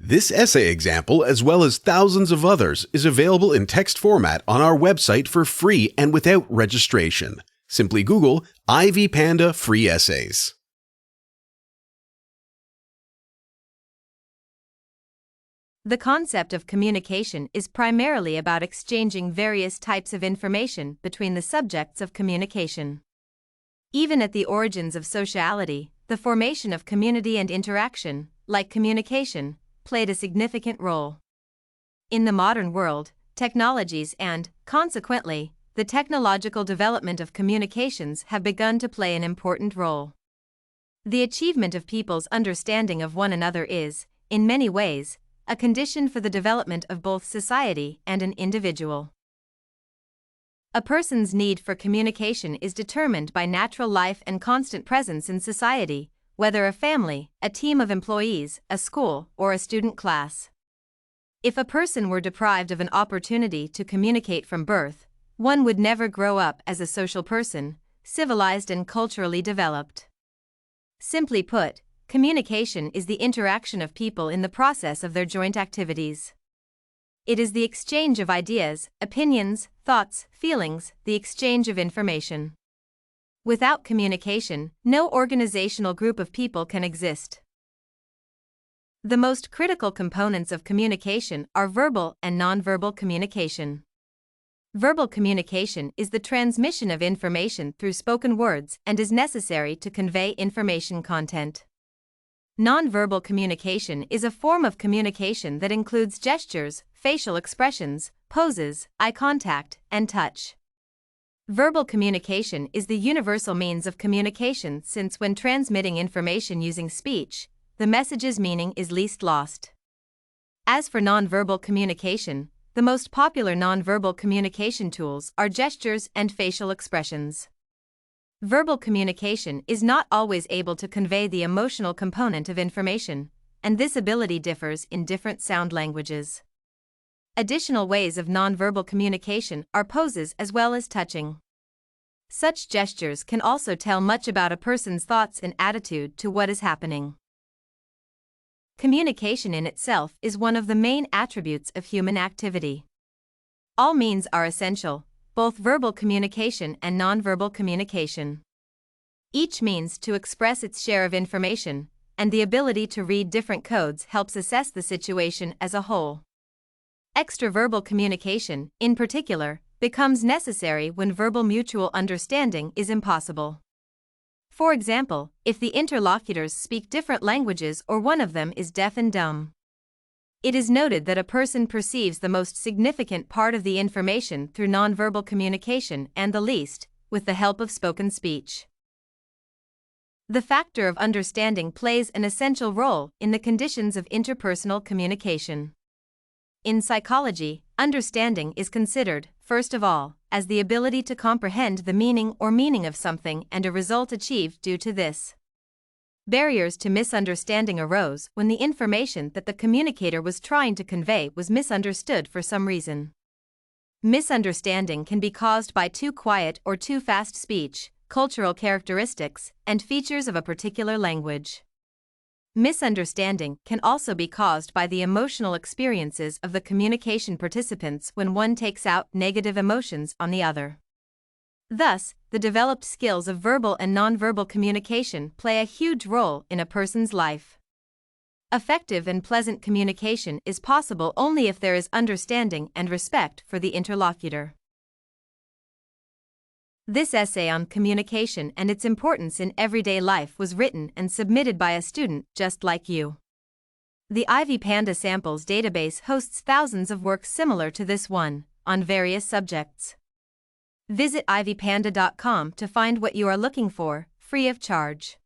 This essay example, as well as thousands of others, is available in text format on our website for free and without registration. Simply Google Ivy Panda Free Essays. The concept of communication is primarily about exchanging various types of information between the subjects of communication. Even at the origins of sociality, the formation of community and interaction, like communication, played a significant role. In the modern world, technologies and, consequently, the technological development of communications have begun to play an important role. The achievement of people's understanding of one another is, in many ways, a condition for the development of both society and an individual. A person's need for communication is determined by natural life and constant presence in society, whether a family, a team of employees, a school, or a student class. If a person were deprived of an opportunity to communicate from birth, one would never grow up as a social person, civilized and culturally developed. Simply put, communication is the interaction of people in the process of their joint activities. It is the exchange of ideas, opinions, thoughts, feelings, the exchange of information. Without communication, no organizational group of people can exist. The most critical components of communication are verbal and nonverbal communication. Verbal communication is the transmission of information through spoken words and is necessary to convey information content. Nonverbal communication is a form of communication that includes gestures, facial expressions, poses, eye contact, and touch. Verbal communication is the universal means of communication since when transmitting information using speech, the message's meaning is least lost. As for nonverbal communication, the most popular nonverbal communication tools are gestures and facial expressions. Verbal communication is not always able to convey the emotional component of information, and this ability differs in different sound languages. Additional ways of nonverbal communication are poses as well as touching. Such gestures can also tell much about a person's thoughts and attitude to what is happening. Communication in itself is one of the main attributes of human activity. All means are essential, both verbal communication and nonverbal communication. Each means to express its share of information, and the ability to read different codes helps assess the situation as a whole. Extraverbal communication, in particular, becomes necessary when verbal mutual understanding is impossible. For example, if the interlocutors speak different languages or one of them is deaf and dumb. It is noted that a person perceives the most significant part of the information through nonverbal communication and the least, with the help of spoken speech. The factor of understanding plays an essential role in the conditions of interpersonal communication. In psychology, understanding is considered, first of all, as the ability to comprehend the meaning or meaning of something and a result achieved due to this. Barriers to misunderstanding arose when the information that the communicator was trying to convey was misunderstood for some reason. Misunderstanding can be caused by too quiet or too fast speech, cultural characteristics, and features of a particular language. Misunderstanding can also be caused by the emotional experiences of the communication participants when one takes out negative emotions on the other. Thus, the developed skills of verbal and nonverbal communication play a huge role in a person's life. Effective and pleasant communication is possible only if there is understanding and respect for the interlocutor. This essay on communication and its importance in everyday life was written and submitted by a student just like you. The Ivy Panda Samples database hosts thousands of works similar to this one, on various subjects. Visit ivypanda.com to find what you are looking for, free of charge.